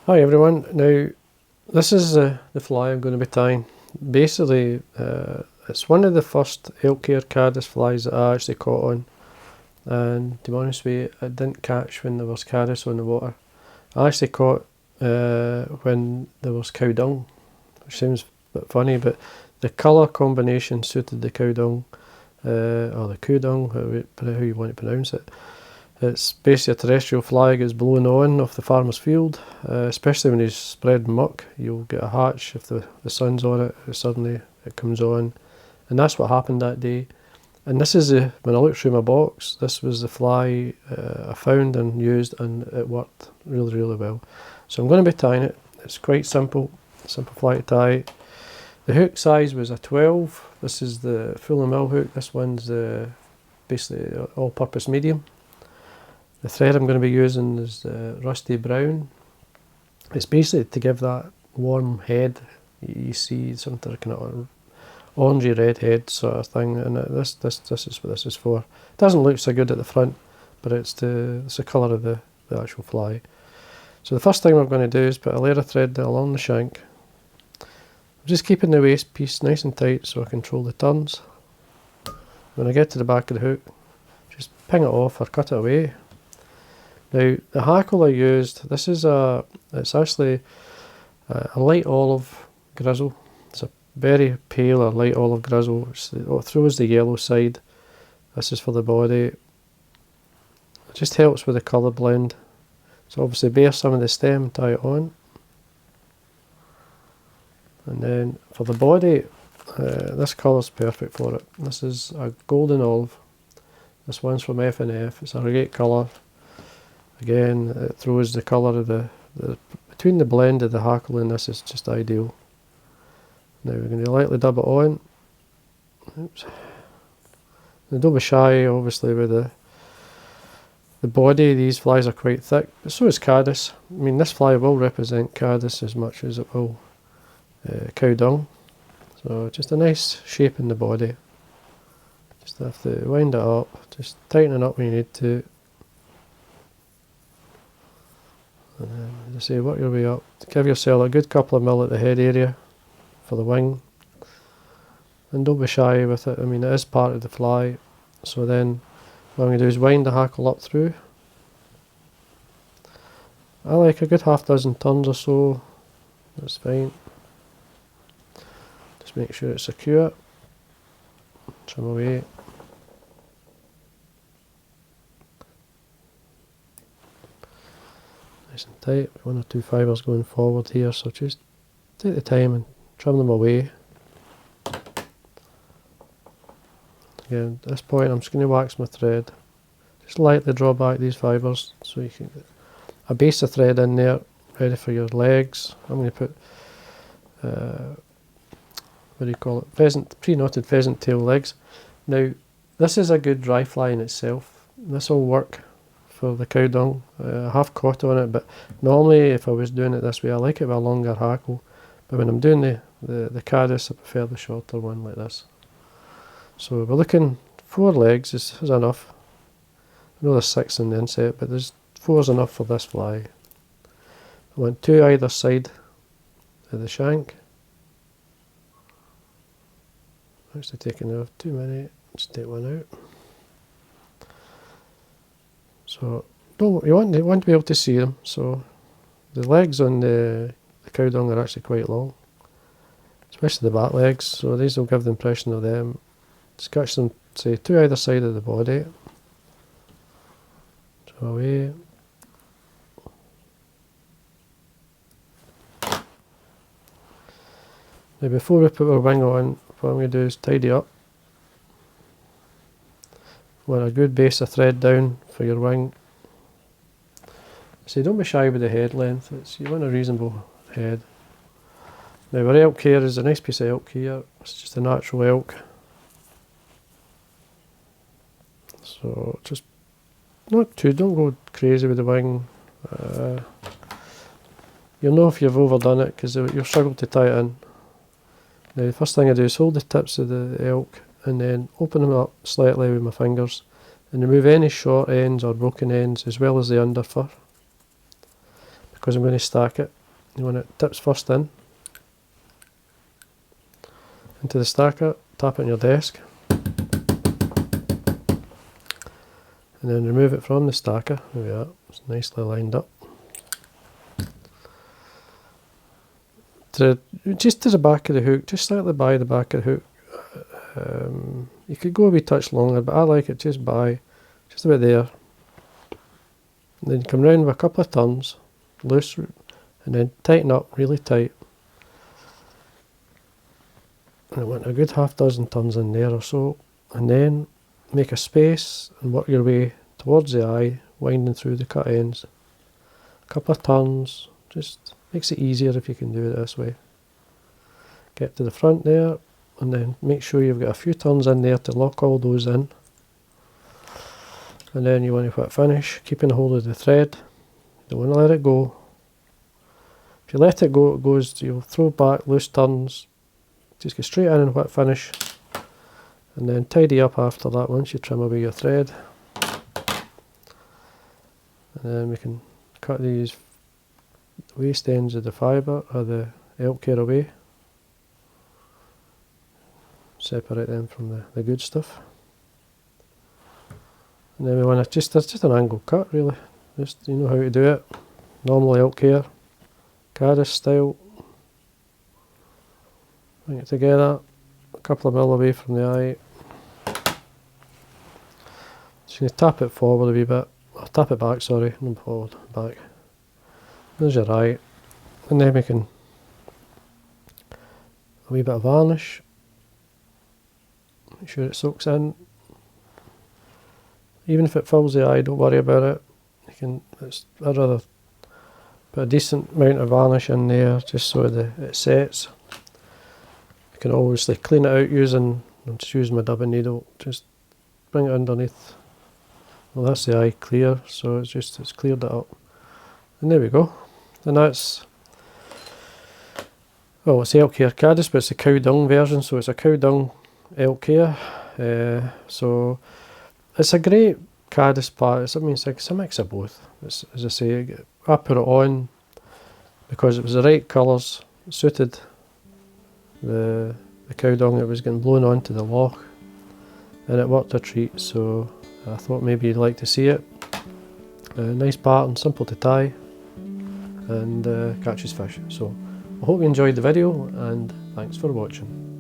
Hi everyone, now this is the fly I'm going to be tying. Basically, it's one of the first Elk Hair Caddis flies that I actually caught on, and to be honest with you, it didn't catch when there was Caddis on the water. I actually caught when there was cow dung, which seems a bit funny, but the colour combination suited the cow dung, or the cow dung, how you want to pronounce it. It's basically a terrestrial fly gets blown on off the farmer's field, especially when he's spreading muck. You'll get a hatch if the sun's on it, suddenly it comes on. And that's what happened that day. And this is when I looked through my box, this was the fly I found and used, and it worked really, really well. So I'm going to be tying it. It's quite simple fly to tie. The hook size was a 12. This is the full and mill hook. This one's basically all-purpose medium. The thread I'm going to be using is rusty brown. It's basically to give that warm head. You see something kind of orangey red head sort of thing, and this is what this is for. It doesn't look so good at the front, but it's the colour of the actual fly. So the first thing we're going to do is put a layer of thread along the shank. I'm just keeping the waist piece nice and tight so I control the turns. When I get to the back of the hook, just ping it off or cut it away. Now the hackle I used, it's actually a light olive grizzle. It's a very pale or light olive grizzle. It throws the yellow side. This is for the body. It just helps with the colour blend. So obviously bare some of the stem, tie it on. And then for the body, this colour's perfect for it. This is a golden olive. This one's from F&F. It's a great colour. Again, it throws the colour of between the blend of the hackle and this is just ideal. Now we're going to lightly dub it on. Oops. Now don't be shy, obviously, with the body. These flies are quite thick, but so is Caddis. I mean, this fly will represent Caddis as much as it will cow dung. So just a nice shape in the body. Just have to wind it up, just tighten it up when you need to. And then, as I say, work your way up. Give yourself a good couple of mil at the head area for the wing. And don't be shy with it. I mean, it is part of the fly. So then, what I'm going to do is wind the hackle up through. I like a good half dozen turns or so. That's fine. Just make sure it's secure. Trim away. Nice and tight, one or two fibres going forward here, so just take the time and trim them away. Again, at this point I'm just going to wax my thread. Just lightly draw back these fibres so you can get a base of thread in there, ready for your legs. I'm going to put, what do you call it, pre-knotted pheasant tail legs. Now, this is a good dry fly in itself. This will work for the cow dung. I have caught on it, but normally if I was doing it this way, I like it with a longer hackle. But when I'm doing the Caddis, I prefer the shorter one like this. So we're looking 4 legs is enough. I know there's 6 in the inset, but there's 4 is enough for this fly. I want 2 either side of the shank. Actually taking off too many. Let's take one out. So you want to be able to see them. So the legs on the cow dung are actually quite long, especially the back legs. So these will give the impression of them. Just catch them, say, 2 either side of the body. Draw away. Now before we put our wing on, what I'm going to do is tidy up. Want a good base of thread down for your wing. So don't be shy with the head length. You want a reasonable head. Now our elk hair is a nice piece of elk hair. It's just a natural elk. So just don't go crazy with the wing. You'll know if you've overdone it because you'll struggle to tie it in. Now the first thing I do is hold the tips of the elk and then open them up slightly with my fingers and remove any short ends or broken ends as well as the underfur. because I'm going to stack it. You want it tips first in, into the stacker, tap it on your desk, and then remove it from the stacker. There we are, it's nicely lined up. Just to the back of the hook, just slightly by the back of the hook. You could go a wee touch longer, but I like it just about there. And then come round with a couple of turns, loose, and then tighten up really tight. And I want a good half dozen turns in there or so, and then make a space and work your way towards the eye, winding through the cut ends. A couple of turns, just makes it easier if you can do it this way. Get to the front there, and then make sure you've got a few turns in there to lock all those in. And then you want to finish, keeping hold of the thread. You don't want to let it go. If you let it go, it goes, you'll throw back loose turns. Just go straight in and finish. And then tidy up after that once you trim away your thread. And then we can cut these waste ends of the fibre or the elk hair away. Separate them from the good stuff. And then we want to it's just an angle cut really. Just, you know how to do it. Normal elk hair, Caddis style. Bring it together, a couple of mil away from the eye. Just going to tap it forward a wee bit. Or tap it back, sorry, not forward, back. There's your eye. And then we can a wee bit of varnish. Make sure it soaks in. Even if it fills the eye, don't worry about it. I'd rather put a decent amount of varnish in there just so that it sets. You can obviously clean it out I'm just using my dubbing needle, just bring it underneath. Well, that's the eye clear, so it's cleared it up. And there we go. And that's, well, it's Elk Hair Caddis, but it's a cow dung version, so it's a cow dung elk hair. So it's a great Caddis part. It's a mix of both. As I say, I put it on because it was the right colours, suited the cow dung that was getting blown onto the loch, and it worked a treat, so I thought maybe you'd like to see it. Nice pattern, simple to tie, and catches fish. So I hope you enjoyed the video, and thanks for watching.